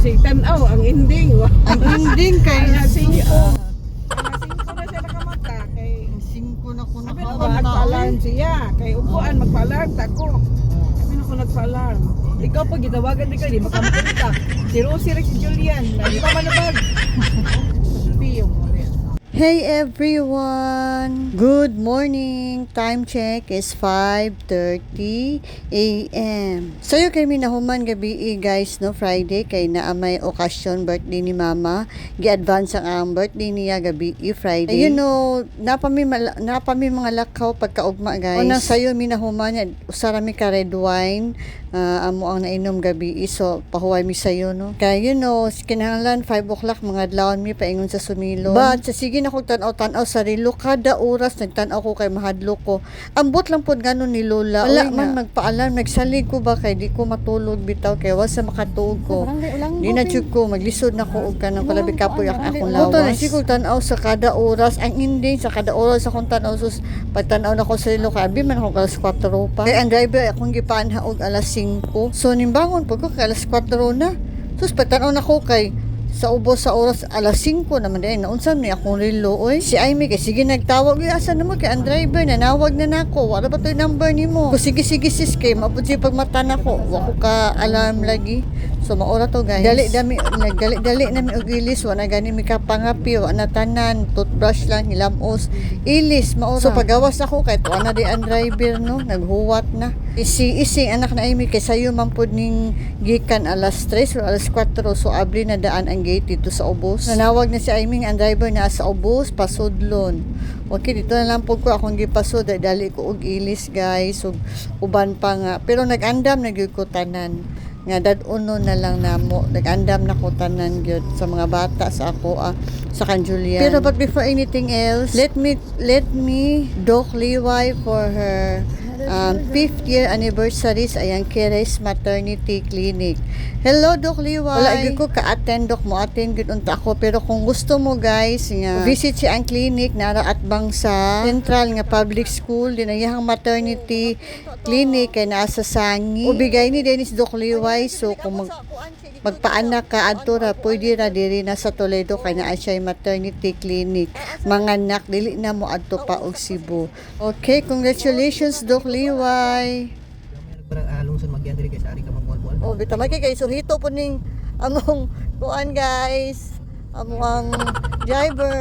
Bisig tanaw ang ending. Ang ending kay Ang 5. Ang 5 na siya nakamata kay 5 na ko sabi na ko nakabata. nagpa-alarm siya. Kay upuan magpa-alarm tako. Sabi na ko nagpa-alarm. Ikaw pag gitawagan di ka di makapunta. Si Rosie rin si Julian. Hindi pa manabag. Piyong mo rin. Hey everyone! Good morning! Time check is 5:30 a.m. So yung kami nahuman gabi guys, no, Friday kay naa may okasyon birthday ni Mama. Gi-advance ang birthday niya gabi Friday. You know, napami mga lakaw pagkaugma guys. Unang sayo mi nahuman niya, usara mi ka red wine. Amo ang nainom gabi, so pahuway mi sayo, no. Kaya you know, kinahanglan 5 o'clock mga adlawon mi paingon sa sumilon. But sa sige na ko tanaw sa relo kada oras nagtanaw ko kay mahadlo ko. Ambot lang pod ganon ni Lola. Wala man magpaalam, nagsalig ko ba kay di ko matulog bitaw kay wasa makatuog ko. Di na jud ko maglisod na ko og kanang palabi kapoy akong lawas. Moto na siguro tanaw sa kada oras, ang ending sa kada oras akong tanaw sus pagtanaw na ko sa relo kay abi man ako alas 4 pa. Kay ang driver akong gipaanha og alas 5. So nimbangon pud ko kay alas 4 na. Sus pagtanaw na ko kay sa ubos sa oras alas 5 naman din naunsam ni akong relo oy. Si Amy kay sige nagtawag asa namo kay ang driver nanawag na nako wala ba toy number nimo ko sige sis kay mabud si pagmata nako wa ko ka alarm lagi. So maura to guys, dali na mi og ilis wa na gani mi kapangapi wa na tanan toothbrush lang hilamos ilis maura. So pagawas ako kay tuwa na di ang driver, no, naghuwat na isi anak na Amy kay sayo man pud ning gikan alas 3 o alas 4 so abri na daan ang gate dito sa ubos. Nanawag na si Amy ang driver na sa ubos pasudlon. Okay, dito na lang po ko akong gipasod dali ko og ilis guys ug uban pa nga pero nagandam nagyud ko tanan nga dad-uno na lang namo nagandam na ko tanan gyud sa mga bata sa ako sa kan Julian. Pero but before anything else, let me Doc Liway for her 5th year anniversary sa ayang Keres Maternity Clinic. Hello Doc Liway. Wala gyud ko ka-attend Doc, mo attend gyud unta ako pero kung gusto mo guys nga visit si ang clinic nara at bang sa Central nga public school din ang iyang maternity clinic kay naa sa Sangi. Ubigay ni Dennis Doc Liway, so kung magpaanak ka adto ra pwede ra diri na sa Toledo kay naa siya maternity clinic. Manganak dili na mo adto pa og Cebu. Okay, congratulations Doc Liway. Lungsod magyan diri kay sa ari ka magmual-mual. Oh, bitamay kay suhito po ning among kuan guys. Among driver.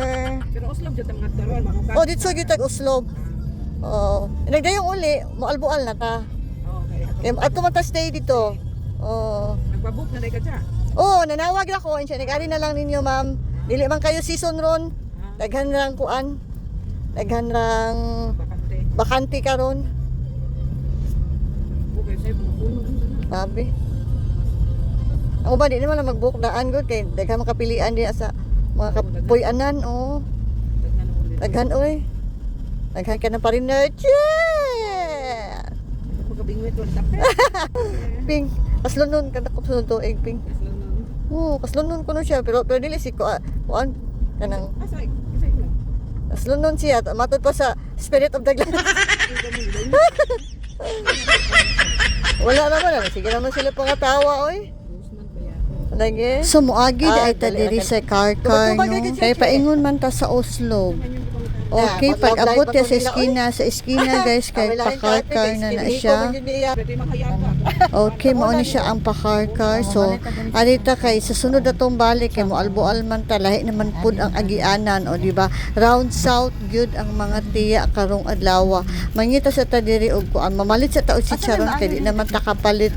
Pero uslob jud ang aktoron mga Oh, dito gyud tag uslob. Oh, nagdayong uli, moalbual na ta. Okay. Kay ato man ta stay dito. Oh. Nagbabook na dai ka siya. Oh, nanawag na ko. Insya nag-ari na lang ninyo, ma'am. Dili man kayo season ron. Daghan lang kuan. Daghan lang Bakante. bakante karon. Okay, say puno. Sabi. Ang uban di naman na mag-book daan gud kay daghan makapilian di sa mga kapuy-anan, oh. Daghan oy. Daghan ka na pariner. Yeah! Pagkabingwit wala tapos. Ping, kaslunon ka na ko sunod tuig, ping. Oh, kaslunon ko no siya pero dili si kuan kanang Asay lang. kaslunon siya matod pa sa spirit of the glass. Wala naman, sige naman sila pangatawa oy. Lagi. So moagi ay ta diri sa car no. Kay paingon man ta sa Oslo. Okay, pag abot ya sa eskina guys kay pa-car na siya. Pwede makayaka. Okay, mao ni siya ang pa-car. So, arita kay sa sunod atong balik kay mo albual man ta lahi naman pud ang agianan o di ba? Round south gyud ang mga tiya karong adlaw. Mangita sa ta diri og kuan mamalit sa taod si Charon kay di naman ta kapalit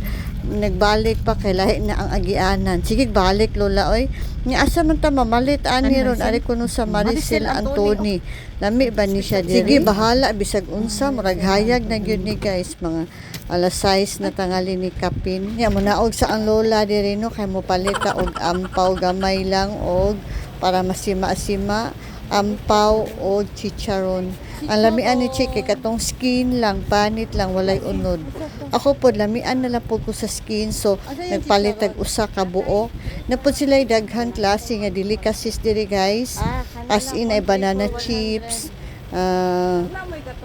nagbalik pa kay lahi na ang agianan. Sige balik lola oy. Ni asa man ta mamalit ani ron ari kuno sa Maricel Antony. Lami ba ni siya diri? Sige bahala bisag unsa murag hayag na gyud ni guys mga alas 6 na tangali ni kapin. Ya mo naog sa ang lola diri no kay mo palita og ampaw gamay lang og para masima-sima ampaw o chicharon. Ang lamian ni Chike katong skin lang, panit lang, walay unod. Ako po lamian na lang po ko sa skin, so nagpalit tag usa ka buo. Napod sila daghan klase nga delicacies diri guys. As in ay banana chips,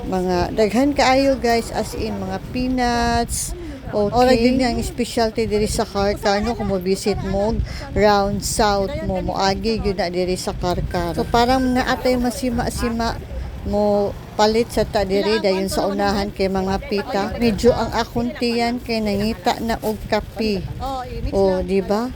mga daghan kaayo guys, as in mga peanuts, Okay. Ora din ang specialty diri sa Karkar no kung mo visit mo round south mo moagi gyud na diri sa Karkar. So parang naatay masima-sima mo palit sa ta diri dayon sa unahan kay mga pita. Medyo ang akuntiyan kay nangita na og kape. Oh, di ba?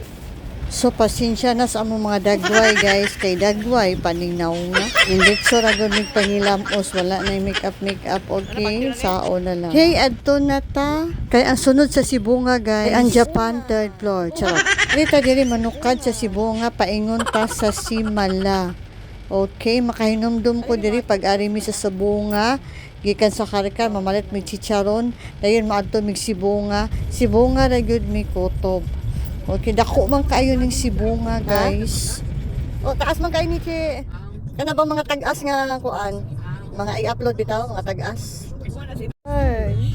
So pasensya na sa among mga dagway guys kay dagway paningnaw na. Hindi so ra gud mig pangilamos wala na makeup okay sao na lang. Hey adto na ta kay ang sunod sa Sibunga guys ang Japan third floor. Charot. Dito diri manukad sa Sibunga paingon ta sa Simala. Okay, makahinomdom ko diri pag-ari mi sa Sibunga gikan sa Karkar mamalit mi chicharon dayon maadto mig Sibunga ra gyud mi kutob. Okay, dako man kayo ning Sibunga, guys. O, taas man kayo ni Che. Kana ba mga tag-as nga kuan? Mga i-upload bitaw, mga tag-as. Ay,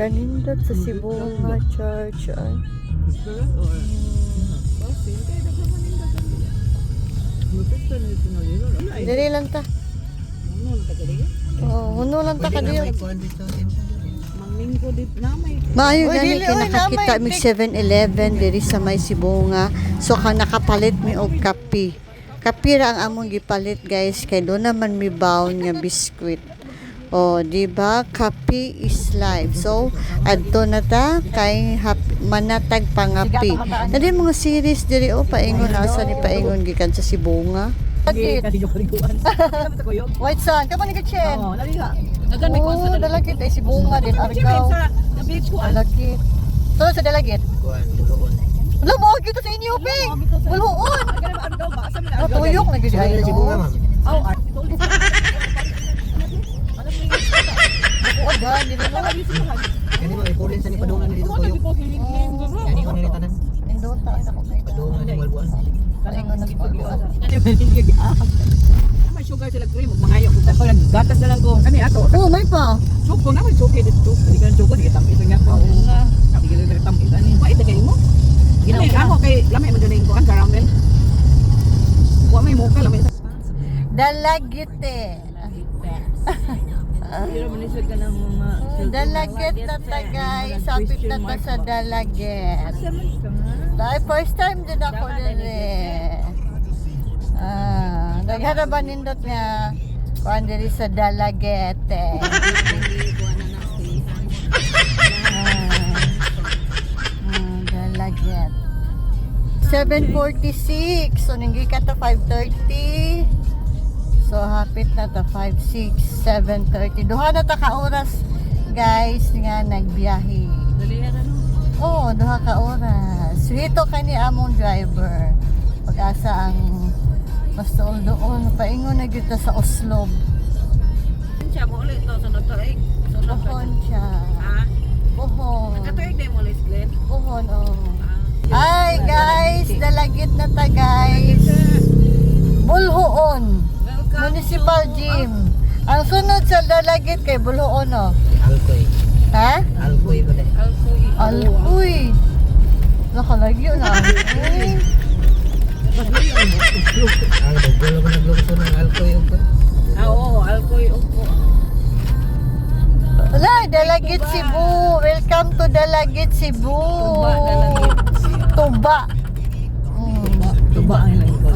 kanindot sa Sibunga Church. Ay. Dili lang ta. Oh, huno lang ta kadiyo. Maayo gani kay nakakita mig 7-Eleven diri sa may Sibunga. So ka nakapalit mi og kape. Kape ra ang among gipalit guys kay do naman mi baon nga biskwit. Oh, di ba? Kape is life. So adto na ta kay manatag pangapi. Nadi mga series diri o paingon asa ni paingon gikan sa Sibunga. White Sun, kapan ni Chen? Oo, nali nga. Oh, dalagit ay Sibunga din Argao. Dalagit. To sa dalagit. Wala mo kita sa inyo, Ping. Bulhoon. Natuyok na gid ay. Sibunga, ma'am. Oh, gan din mo. Kani mo ipulin sa ni padungan dito tuyo. Yani ko ni tanan. Indota ako kay Padungan ni Malbuan. paingon na pagbuan. May sugar sila cream, mangayo ko. Tapos naggatas na lang ko. Kani ato. Oh, may pa. Suko na may suki dito. Hindi ka ng suko, di ka tamis nga pa. Hindi ka ng tamis. Wait, tagay mo. Ginay, amo kay lamay mo dyan ko ang caramel. Wa may muka lamay. Dalagite. Pero manisod ka ng mga... Dalagit na ta guys. Sapit na ta sa dalagit. Dahil first time din ako dili. Nagharaban nindot nga kuan diri sa Dalagete. Dalaget. 7:46. So ninggi ka ta 5:30. So hapit na ta 5:06, 7:30. Duha na ta ka oras guys nga nagbiyahe. Dali yan ano? Oo, duha ka oras. Dito kani among driver. Pag-asa ang mas doon paingon na kita sa Oslo. Siya mo ulit to sa nagtaig. Buhon siya. Ha? Buhon. Nagtaig din mo ulit, Glenn. Buhon, oh. Ay, guys, dalagit na ta, guys. Bulhoon. Municipal Gym. Ang sunod sa dalagit kay Bulhoon, oh. Alkoy. Ha? Alkoy ba dai? Alkuy. Nakalagyo na. Alkuy. Ang dugol ko naglukso ng alkoy ug. Oo, alkoy upo. Wala, Dalagit Cebu. Welcome to Dalagit Cebu. Tuba, Dalagit. Tuba. Tuba ang ilang ko.